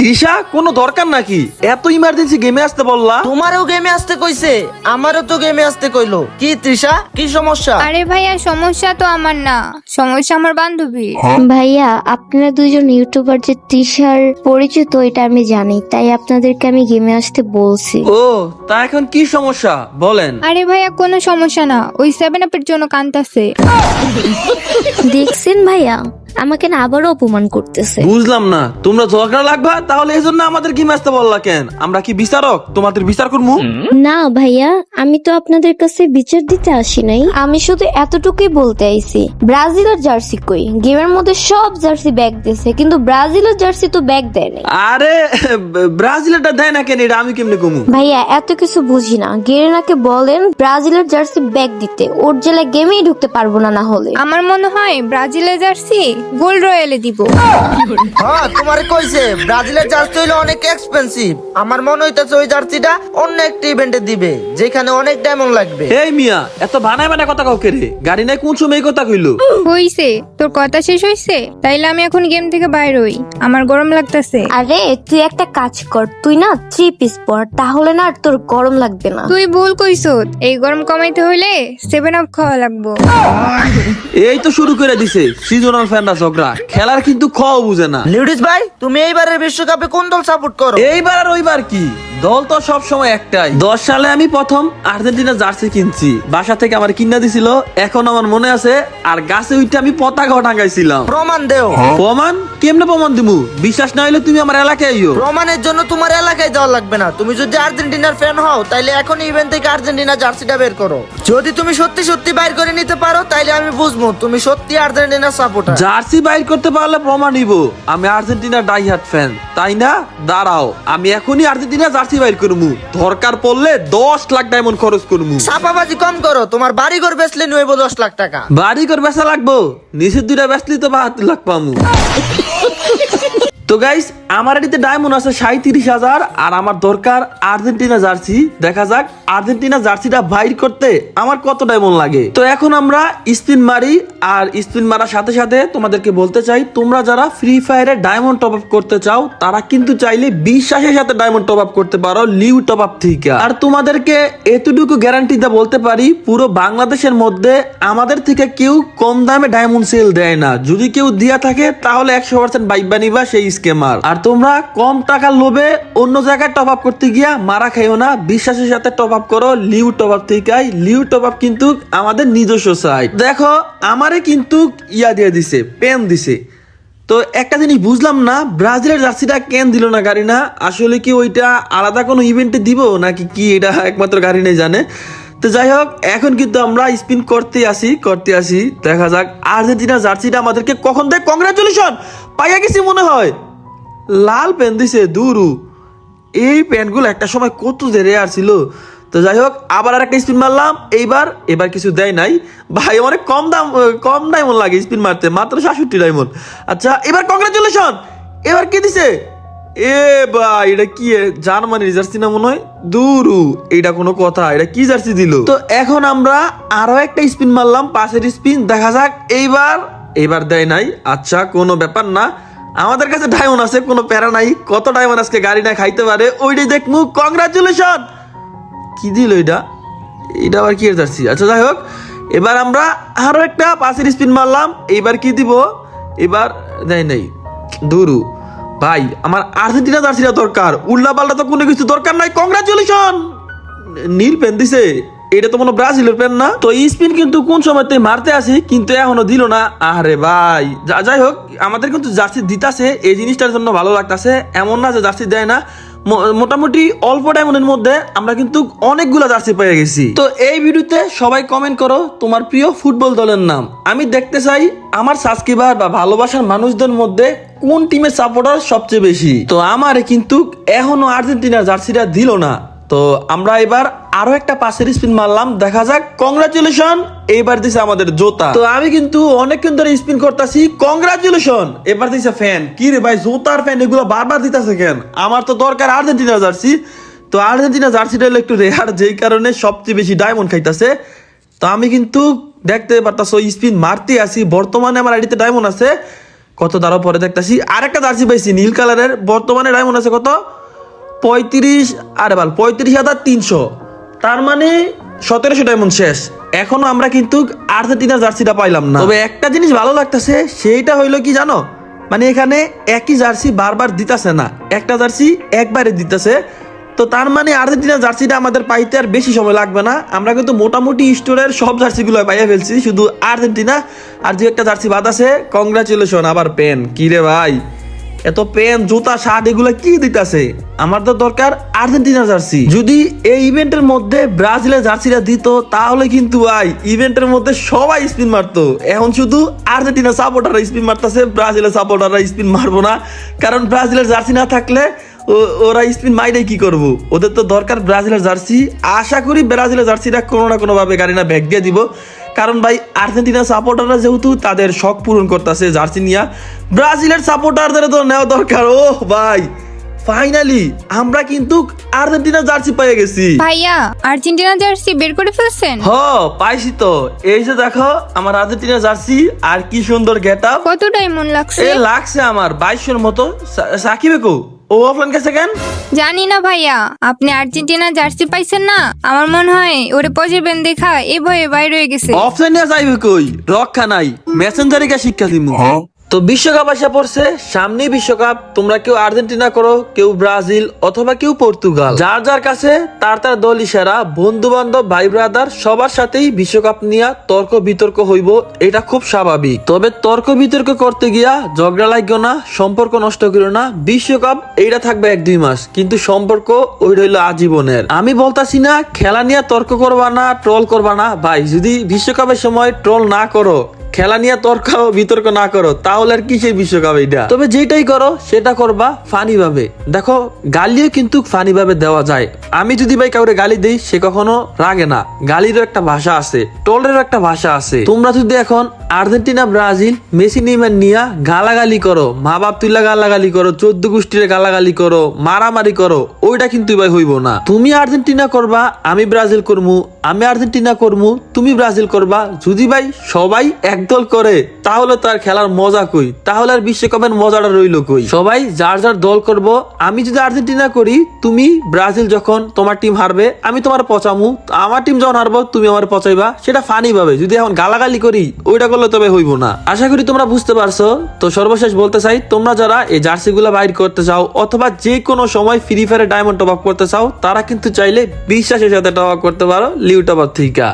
তৃষা কোনো দরকার নাকি এত ইমার্জেন্সি গেমে আসতে বললা? তোমারও গেমে আসতে কইছে, আমারও তো গেমে আসতে কইলো। কি তৃষা, কি সমস্যা? আরে ভাইয়া সমস্যা তো আমার না, সমস্যা আমার বান্ধবী। ভাইয়া আপনারা দুজন ইউটিউবার যে তৃষার পরিচিত এটা আমি জানি, তাই আপনাদেরকে আমি গেমে আসতে বলছি। ও তা এখন কি সমস্যা বলেন? আরে ভাইয়া কোনো সমস্যা না, ওই 7 আপের জন্য কাঁদতাছে। দেখছেন ভাইয়া আমাকে না আবারও অপমান করতেছে। বুঝলাম না, তোমরা ঝগড়া লাগবা তাহলে এই জন্য আমাদের গেমে আসতে বললা কেন? আমরা কি বিচারক? তোমাদের বিচার করবো? না ভাইয়া, আমি তো আপনাদের কাছে বিচার দিতে আসি নাই, আমি শুধু এতটুকুই বলতে আইছি ব্রাজিলের জার্সি কই? গেমের মধ্যে সব জার্সি ব্যাগ দিছে, কিন্তু ব্রাজিলের জার্সি তো ব্যাগ দেয় নাই। আরে ব্রাজিলেরটা দেয় না কেন, এটা আমি কেমনে কমু? ভাইয়া এত কিছু বুঝি না, গেরেনাকে বলেন ব্রাজিলের জার্সি ব্যাগ দিতে, ওর জেলায় গেমেই ঢুকতে পারবো না হলে। আমার মনে হয় ব্রাজিলের জার্সি গোল্ড রয়্যালে দিব। হ্যাঁ তোমারে কইছে ব্রাজিলের জার্সি হইলো অনেক এক্সপেন্সিভ। আমার মনে হইতাছে ওই জার্সিটা অন্য একটা ইভেন্টে দিবে যেখানে অনেক ডায়মন্ড লাগবে। এই মিয়া এত বানায় বানায় কথা কাউকে রে, গাড়ি নাই কোন সময় এই কথা কইলো? হইছে তোর কথা শেষ হইছে? তাইলে আমি এখন গেম থেকে বাইর হই, আমার গরম লাগতেছে। আরে তুই একটা কাজ কর, তুই না 3 পিস পর, তাহলে না আর তোর গরম লাগবে না। তুই ভুল কইছত, এই গরম কমাইতে হইলে 7 আপ খাওয়া লাগবো। এই তো শুরু করে দিছে সিজনাল ফ্যানরা ঝগড়া, খেলার কিন্তু খাও বুঝে না। লিউডিস ভাই, তুমি এইবারের বিশ্বকাপে কোন দল সাপোর্ট করো? এইবার আর ওইবার কি, দল তো সব সময় একটাই। 10 সালে আমি প্রথম আর্জেন্টিনা জার্সি কিনছি, বাসা থেকে আমার কিনা দিছিল, এখন আমার মনে আছে। আর গাছে উঠে আমি পতাকা টাঙ্গাইছিলাম। প্রমাণ দেও। প্রমাণ কেমনে প্রমাণ দিমু? বিশ্বাস না হইলে তুমি আমার এলাকায় আইও। প্রমাণের জন্য তোমার এলাকায় যাওয়া লাগবে না, তুমি যদি আর্জেন্টিনার ফ্যান হও তাইলে এখন ইভেন্ট থেকে আর্জেন্টিনা জার্সিটা বের করো। যদি তুমি সত্যি সত্যি বাইর করে নিতে পারো তাইলে আমি বুঝবো তুমি সত্যি আর্জেন্টিনার সাপোর্টার। জার্সি বাইর করতে পারলে প্রমাণ নিব আমি আর্জেন্টিনার ডাইহার্ট ফ্যান, তাই না? দাঁড়াও, আমি এখনই আর্জেন্টিনা জার্সি বাইর করবো, দরকার পড়লে 10 লাখ ডায়মন্ড খরচ করবো। ছাপাবাজি কম করো, তোমার বাড়ি ঘর বেচলে নইব 10 লাখ টাকা। বাড়ি করে বেচা লাগবো, নিচের দুইটা বেচলি তো 72 লাখ পামু। তো গাইস আমার এটিতে ডায়মন্ড আছে 37,000, আর আমার দরকার আর্জেন্টিনা জার্সি। দেখা যাক আর্জেন্টিনা জার্সিটা বাইর করতে আমার কত ডায়মন্ড লাগে। তো এখন আমরা স্পিন মারি, আর স্পিন মারার সাথে সাথে তোমাদেরকে বলতে চাই, তোমরা যারা ফ্রি ফায়ারে ডায়মন্ড টপ আপ করতে চাও তারা কিন্তু চাইলে বিশ্বাসের সাথে ডায়মন্ড টপ আপ করতে পারো লিউ টপ আপ থেকে। আর তোমাদেরকে এতটুকু গ্যারান্টি দিয়ে বলতে পারি, পুরো বাংলাদেশের মধ্যে আমাদের থেকে কেউ কম দামে ডায়মন্ড সেল দেয় না। যদি কেউ দিয়া থাকে তাহলে 100% বাইবা নিবা সেই স্ক্যামার। আর তোমরা কম টাকার লোভে অন্য জায়গায় টপ আপ করতে গিয়া মারা খাইও না, বিশ্বাসের সাথে টপ আপ করো লিউ টপ আপ থেকে। লিউ টপ আপ কিন্তু আমাদের নিজস্ব সাইট। দেখো আমারে কিন্তু ইয়া দিয়ে দিছে, পেন দিছে। তো একটা জিনিস বুঝলাম না, ব্রাজিলের জার্সিটা কেন দিল না গাড়ি না? আসলে কি ওইটা আলাদা কোনো ইভেন্টে দিব নাকি কি, এটা একমাত্র গাড়ি নেই জানে। তো যাই হোক, এখন কিন্তু আমরা স্পিন করতে আসি, দেখা যাক আর্জেন্টিনা জার্সিটা আমাদেরকে কখন দেয়। কংগ্রাচুলেশন, পাইয়া গেছি মনে হয়। লাল পেন দিছে দুরু, এই প্যান্টগুলো একটা সময় কত যে রেয়ার ছিল। তো যাই হোক, আবার আর একটা স্পিন মারলাম, এবার কিছু দেয় নাই ভাই, অনেক কম ডায়মন্ড লাগে স্পিন মারতে, মাত্র 67 ডায়মন্ড। আচ্ছা এবার কংগ্রাচুলেশন, এবার কি দিছে? এ ভাই এটা কি, জার্মানির জার্সি না মনে হয়, দুরু এটা কোনো কথা, এটা কি জার্সি দিল? তো এখন আমরা আরো একটা স্পিন মারলাম, পাশের স্পিন, দেখা যাক এইবার দেয় নাই। আচ্ছা কোনো ব্যাপার না, আমাদের কাছে ডায়মন্ড আছে, কোনো প্যারা নাই। কত ডায়মন্ড আজকে গাড়ি না খাইতে পারে ওইটাই দেখমু। কংগ্রাচুলেশন, কি দিল এটা আবার কি জার্সি? আচ্ছা যাই হোক, এবার আমরা আরো একটা পাশের স্পিন মারলাম, এইবার কি দিব? এবার দেয় নাই, দুরু ভাই আমার আর্জেন্টিনা জার্সিটা দরকার, উল্লা পাল্টা তো কোনো কিছু দরকার নাই। কংগ্রাচুলেশন, নীল পেন দিছে, এটা তো মনে ব্রাজিলের পেন না? তো স্পিন কিন্তু কোন সময় মারতে আসি কিন্তু এখনো দিল না। আরে ভাই যাই হোক, আমাদের কিন্তু জার্সি দিতাছে, এই জিনিসটার জন্য ভালো লাগতাছে। এমন না যে জার্সি দেয় না, মোটামুটি অল্প ডায়মন্ডের মধ্যে আমরা কিন্তু অনেকগুলো জার্সি পেয়ে গেছি। তো এই ভিডিওতে সবাই কমেন্ট করো তোমার প্রিয় ফুটবল দলের নাম। আমি দেখতে চাই আমার সাবস্ক্রাইবার বা ভালোবাসার মানুষদের মধ্যে কোন টিমের সাপোর্টার সবচেয়ে বেশি। তো আমারে কিন্তু এখনো আর্জেন্টিনার জার্সিটা দিল না। তো আমরা এবার আরো একটা পাশের স্পিন মারলাম, দেখা যাক। কংগ্রাচুলেশন, এইবার দিছে আমাদের জোতা। তো আমি কিন্তু অনেকক্ষণ ধরে স্পিন করতেছি, কংগ্রাচুলেশন, এবার দিছে ফ্যান। কি রে ভাই, জোতার ফ্যান এগুলো বারবার দিতেছে কেন? আমার তো দরকার আর্জেন্টিনা জার্সি। তো আর্জেন্টিনা জার্সিটা হলো একটু রেয়ার, যেই কারণে সবচেয়ে বেশি ডায়মন্ড খাইতেছে। তো আমি কিন্তু দেখতে পারতাছো স্পিন মারতে আসি, বর্তমানে আমার আইডিতে ডায়মন্ড আছে কত দাঁড়াও পরে দেখতেছি। আরেকটা জার্সি পাইছি নীল কালারের, বর্তমানে ডায়মন্ড আছে কত 35, আরে বাল 35,300, তার মানে 1700 ডায়মন্ড শেষ। এখনো আমরা কিন্তু আর্জেন্টিনার জার্সিটা পাইলাম না। তবে একটা জিনিস ভালো লাগতেছে, সেইটা হইলো কি জানো, মানে এখানে একই জার্সি বারবার দিতেছে না, একটা জার্সি একবারে দিতেছে। তো তার মানে আর্জেন্টিনার জার্সিটা আমাদের পাইতে আর বেশি সময় লাগবে না। আমরা কিন্তু মোটামুটি স্টোরের সব জার্সিগুলো পাইয়া ফেলছি, শুধু আর্জেন্টিনা আর যে একটা জার্সি বাদ আছে। কংগ্রাচুলেশন। আবার পেন কি রে ভাই, এত পেন জুতা শার্ট এগুলো কি দিতেছে? আমার তো দরকার আর্জেন্টিনার জার্সি। যদি এই ইভেন্টের মধ্যে ব্রাজিলের জার্সিটা দিত তাহলে কিন্তু ভাই ইভেন্টের মধ্যে সবাই স্পিন মারতো। এখন শুধু আর্জেন্টিনার সাপোর্টাররা স্পিন মারতেছে, ব্রাজিলের সাপোর্টাররা স্পিন মারবো না, কারণ ব্রাজিলের জার্সি না থাকলে ওরা স্পিন মাইরে কি করবো? ওদের তো দরকার ব্রাজিলের জার্সি। আশা করি ব্রাজিলের জার্সিটা কোনো না কোনো ভাবে গাড়ি না ব্যাগ দিয়ে দিব, কারণ ভাই আর্জেন্টিনার সাপোর্টাররা যেহেতু তাদের শখ পূরণ করতেছে জার্সি নিয়ে, ব্রাজিলের সাপোর্টারদের তো নেওয়া দরকার। ও ভাই ফাইনালি আমরা কিন্তু আর্জেন্টিনার জার্সি পেয়ে গেছি। ভাইয়া আর্জেন্টিনা জার্সি বের করে ফেলছেন? হ পাইছি তো, এই যে দেখো আমার আর্জেন্টিনার জার্সি, আর কি সুন্দর গেটআপ। কত ডায়মন্ড লাগছে? এ লাগছে আমার 2200 মতো। সাকিবে কো ও অফলাইন গেছে কেন? জানি না ভাইয়া, আপনি আর্জেন্টিনা জার্সি পাইছেন না, আমার মনে হয় ওরে পজিবেন দেখা এই ভয়ে বাইরে হয়ে গেছে। অফলাইনে যাইবে কই, রক্ষা নাই, মেসেঞ্জারে কে শিক্ষা দিমু। তো বিশ্বকাপ আসা পড়ছে, সামনেই বিশ্বকাপ। তোমরা কেউ আর্জেন্টিনা করো, কেউ ব্রাজিল, অথবা কেউ পর্তুগাল, যার যার কাছে তার তার দল ইশারা, বন্ধু বান্ধব ভাই ব্রাদার সবার সাথেই বিশ্বকাপ নিয়ে তর্ক বিতর্ক হইব, এটা খুব স্বাভাবিক। তবে তর্ক বিতর্ক করতে গিয়া ঝগড়া লাগবে না, সম্পর্ক নষ্ট করো না। বিশ্বকাপ এইটা থাকবে 1-2 মাস, কিন্তু সম্পর্ক ওই রইল আজীবনের। আমি বলতাছি না খেলা নিয়ে তর্ক করবা না, ট্রল করবা না ভাই। যদি বিশ্বকাপের সময় ট্রল না করো, খেলা নিয়ে তর্ক বিতর্ক না করো, তাহলে আর কিসের বিশ্বকাপ এটা? তবে যেটাই করো সেটা করবা ফানি ভাবে। দেখো গালিও কিন্তু ফানি ভাবে দেওয়া যায়। আমি যদি ভাই কাউরে গালি দেই, সে কখনো রাগে না। গালিরও একটা ভাষা আছে, টলেরও একটা ভাষা আছে। তোমরা যদি এখন আর্জেন্টিনা ব্রাজিল মেসি নেইমার নিয়া গালাগালি করো, মা বাপ তুইলা গালাগালি করো, 14 গোষ্ঠীর গালাগালি করো, মারামারি করো, ওইটা কিন্তু ভাই হইব না। তুমি আর্জেন্টিনা করবা, আমি ব্রাজিল করমু, আমি আর্জেন্টিনা করমু, তুমি ব্রাজিল করবা। যদি ভাই সবাই একদল করে তাহলে তো আর খেলার মজা কই, তাহলে আর বিশ্বকাপের মজাটা রইল কই? সবাই যার যার দল করব। আমি যদি আর্জেন্টিনা করি, তুমি ব্রাজিল যখন তোমার টিম হারবে আমি তোমার পচামু, আমার টিম যখন হারবো তুমি আমার পচাইবা, সেটা ফানি ভাবে। যদি এখন গালাগালি করি ওইটা করলে তবে হইব না। আশা করি তোমরা বুঝতে পারছো। তো সর্বশেষ বলতে চাই, তোমরা যারা এই জার্সি গুলা বাইর করতে চাও অথবা যে কোনো সময় ফ্রি ফায়ারে ডায়মন্ড টপ আপ করতে চাও, তারা কিন্তু চাইলে বিশ্বাসের সাথে টপ আপ করতে পারো লিউ টপ আপ থেকে।